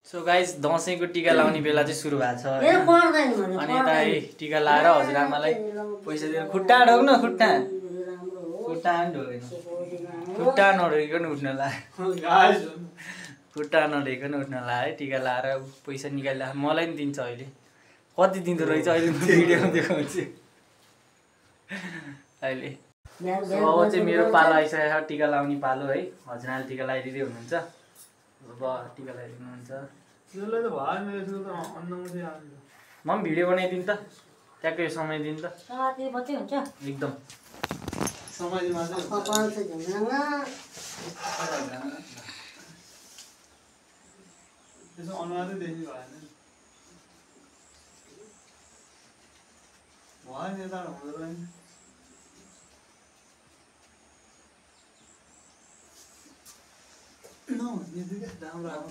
so guys दसैँको टिका लाउने बेला चाहिँ सुरु भएको छ अनि यता टिका लाएर हजुरआमालाई पैसा दिएर खुट्टा ढोग्न खुट्टा खुट्टा ढोगेन खुट्टा नढोगिकन उठ्न ला खुट्टा नढोगिकन उठ्न ला है टिका लाएर पैसा निकालिदिएर मलाई पनि दिन्छ अहिले कति दिँदो रहेछ अहिले म भिडियोमा देखाउँछु अहिले अब चाहिँ मेरो पालो आइसकेको छ टिका लाउने पालो है हजुरआमाले टिका लगाइदिँदै हुनुहुन्छ अब टिका लगाइदिनुहुन्छ म पनि भिडियो बनाइदिनु त ट्याक्कै समय दिनु त एकदम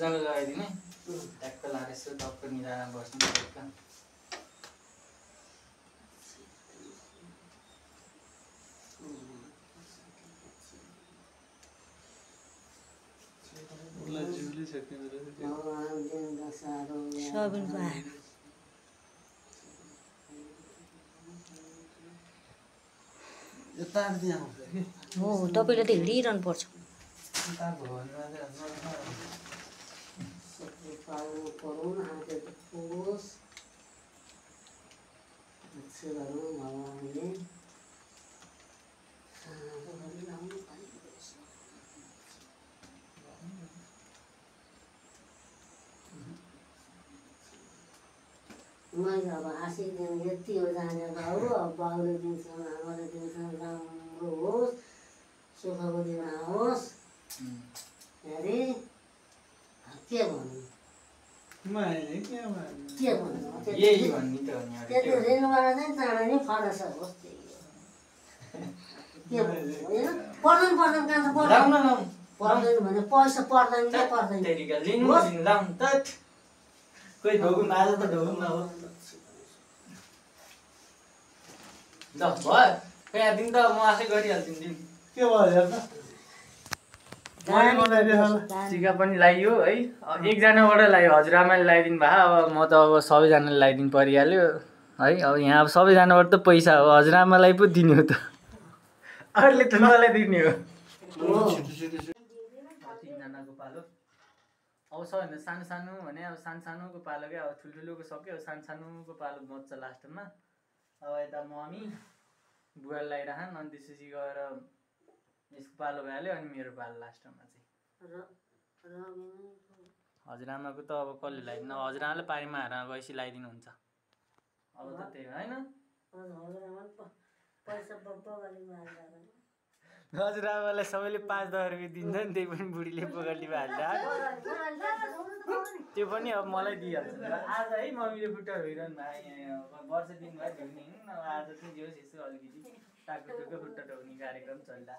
जग्गा लगाइदिने ट्याक्क लाएर यसो टक्क मिलाएर बस्नु ट्याक्क हो तपाईँले त हिँडिरहनु पर्छ मैले अब आशिक दिन यति हो जाने बाउ अब बाउले दिन्छन् आमाले दिन्छन् राम्रो होस् सुखको दिन आओस् अरे के भन्नु त्यति रेलबाट चाहिँ चाँडा नै फरस होस् त्यही के भन्नु होइन पर्दैन कहाँ त पर्दैन भने पैसा पर्दैन के पर्दैन कोही ढोगुन आज त ढोगुन अब ल भयो यहाँ दिन त म आफै गरिहाल्छु दिन के भयो टिका पनि लगाइयो है एकजनाबाट लगायो हजुरआमाले लगाइदिनु भयो अब म त अब सबैजनाले लगाइदिनु परिहाल्यो है अब यहाँ अब सबैजनाबाट त पैसा हो हजुरआमालाई पो दिने हो त अरूले त मलाई दिने हो तिनजनाको पालो अब सबैभन्दा सानो सानो भने अब सानो सानोको पालो क्या अब ठुल्ठुलोको सक्यो अब सानो सानोको पालो बच्छ लास्टमा अब यता मम्मी बुवाले लगाइरहन् अनि त्यसपछि गएर यसको पालो भइहाल्यो अनि मेरो पालो लास्टमा चाहिँ हजुरआमाको त अब कसले लगाइदिनु हजुरआमाले पारीमा हार गएपछि लगाइदिनुहुन्छ अब त त्यही होइन हजुरआमालाई सबैले 5-10 रुपियाँ दिन्छ नि त्यही पनि बुढीले पगल्टीमा हाल्छ त्यो पनि अब मलाई दिइहाल्छ आज है मम्मीले खुट्टा धोइरहनु भयो वर्ष दिनभर धुने अब आज चाहिँ दियोस् यसो अलिकति टाकटुको खुट्टा धोउने कार्यक्रम चल्ला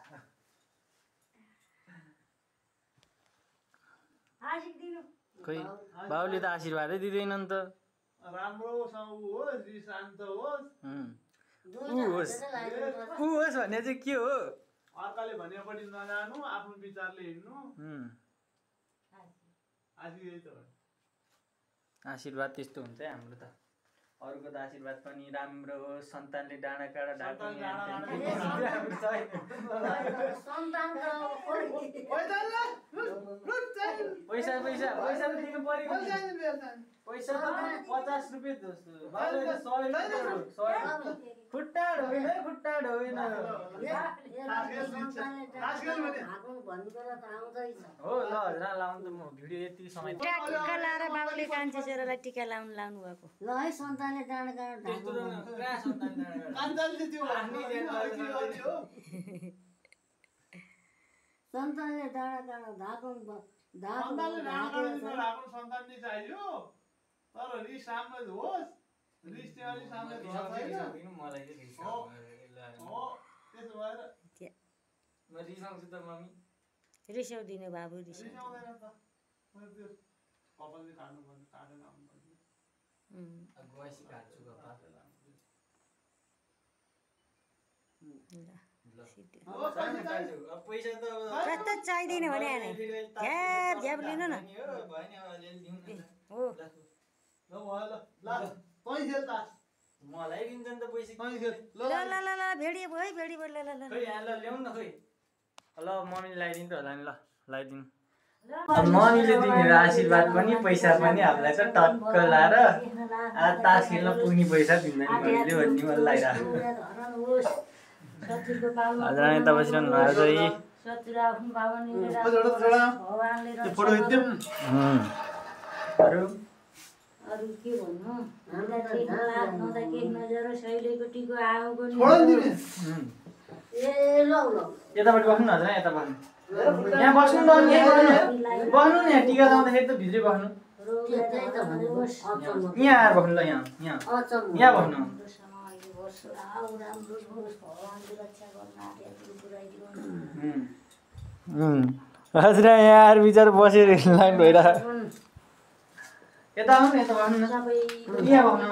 खोइ बाउले त आशीर्वादै दिँदैन नि त राम्रोसँग होस् शान्त होस् ऊ होस् भने चाहिँ के हो अर्काले भनेपट्टि नजानु आफ्नो विचारले हिँड्नु आशीर्वाद त्यस्तो हुन्छ है हाम्रो त अरूको त आशीर्वाद पनि राम्रो हो सन्तानले डाँडा काँडा ढाक्ने पैसा पैसा पैसा त दिनु पर्यो पैसा त 50 रुपियाँ जस्तो खुट्टा ढोगेन है खुट्टा ढोगेन हो ल हजुर लाउनु त म भिडियो यति समय टिका लाएर बाबुले कान्छे छोरालाई टिका लाउनु भएको ल है सन्तानले डाँडा काँडा सन्तानले डाँडा काँडा सन्तानले चाहियो तर रिस राम्रो होस् रिस चाहिँ अलि सामने मलाई त्यसो भएर म रिसाउँछु त मम्मी रिसाउँदिनु बाबु रिसाउँदैन त मैले त्यो कपालले काट्नु पर्ने काटेर आउनु पर्ने गएपछि काट्छु गफ ल अब पैसा त कस्तो चाहिँदैन भने आने झ्याप झ्याप लिनु न हो ल भयो ल कहीँ खेल त मलाई दिन्छ नि त पैसा कहीँ खेल ल ल ल ल भेडियो भयो है भेडियो भयो ल ल ल खै यहाँ ल ल्याउनु न खै ल मम्मीले लगाइदिन्छ होला नि ल लगाइदिनु अब मम्मीले दिने आशीर्वाद पनि पैसा पनि हामीलाई त टक्क लाएर तास खेल्न पुग्ने पैसा दिँदैन मम्मीले भन्ने मलाई लागिरहेको हजुर यता बसिरहनु भएको चाहिँ फोटो खिच्दिउँ अरू अरू के भन्नु हामीलाई त हात नहुँदा केही नजर शैलीको टिको आगोको नि छोड दिने ए ल ल यतापट्टि बस्नु न हजुर यता बस्नु यहाँ बस्नु न बस्नु न यहाँ टिका लगाउँदाखेरि त भित्रै बस्नु त्यही त भनेको अचम्म यहाँ आएर बस्नु ल यहाँ यहाँ अचम्म यहाँ बस्नु राम्रो होस् भगवानले रक्षा गर्न आँटेको पुऱ्याइदिनु हजुर यहाँ आएर बिचरा बसेर लाइन भइरहेको यता आउनु यता बस्नु न यहाँ बस्नु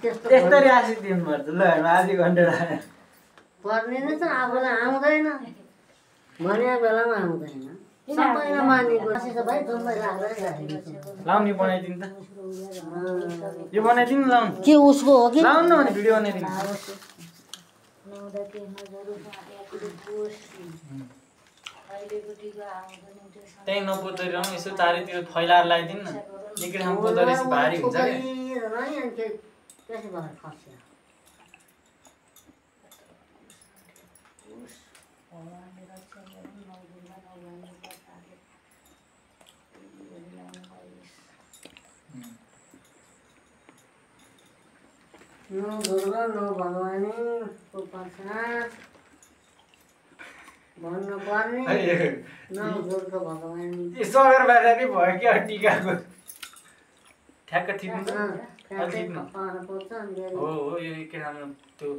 त्यस्तरी आशिष दिनुपर्छ ल आधी घन्टा पर्ने नै छ आफूलाई आउँदैन भने बेलामा आउँदैन सबैलाई मानेको भाइ जम्मै राख्दै राखेको छ लाउनु यो बनाइदिनु त यो बनाइदिनु लाउनु के उसको हो कि लाउनु न भने भिडियो बनाइदिनु नहुँदा केही नजर आँटेको होस् अहिलेको टिको आउँदैन त्यहीँ नपोतरिरहनु यसो चारैतिर फैलाएर लगाइदिनु न एक ठाउँ पोतो रहेछ भारी हुन्छ क्या त्यसो भएर खस्यो नो दुर्गा नो भगवानी को प्रसाद भन्नु पर्ने नो दुर्गा भगवानी यसो गरेर बाहिर नि भयो क्या टिकाको ठ्याक्क थिच्नु हो हो यो के नाम त्यो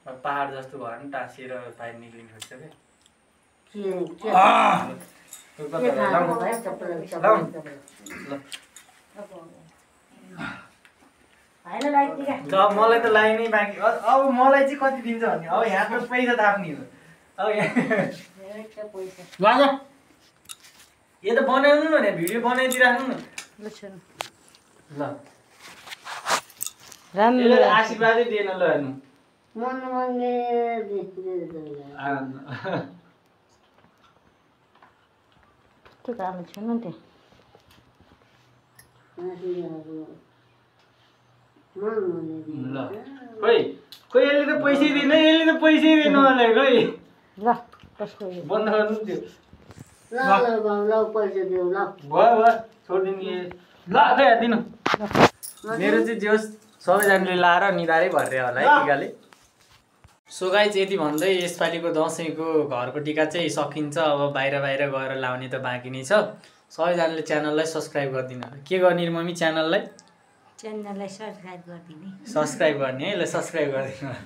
पहाड जस्तो भयो नि टाँसिएर बाहिर निक्लिनु खोज्छ क्या मलाई त लाइ नै बाँकी अब मलाई चाहिँ कति दिन्छ भने अब यहाँ त पैसा थाप्ने हो अब यहाँ यो त बनाउनु न भिडियो बनाइदिइराख्नु न ल राम्रो आशीर्वादै दिएन ल हेर्नु मन माग्ने त्यो काम छ न त्यो ल खोइ खोइ यसले त पैसै दिएन यसले त पैसै दिएन मलाई खोइ ल कसको बन्द गर्नु त्यो ल पैसा देऊ ल भयो भयो छोडिदिनु ल खै दिनु मेरो चाहिँ जे होस् सबैजनाले लाएर निधारै भर्रे होला है टिकाले सो गाइस यति भन्दै यसपालिको दसैँको घरको टिका चाहिँ सकिन्छ अब बाहिर बाहिर गएर लाउने त बाँकी नै छ सबैजनाले च्यानललाई सब्सक्राइब गरिदिनु के गर्ने मम्मी च्यानललाई च्यानललाई सब्सक्राइब गरिदिने सब्सक्राइब गर्ने है ल सब्सक्राइब गरिदिनु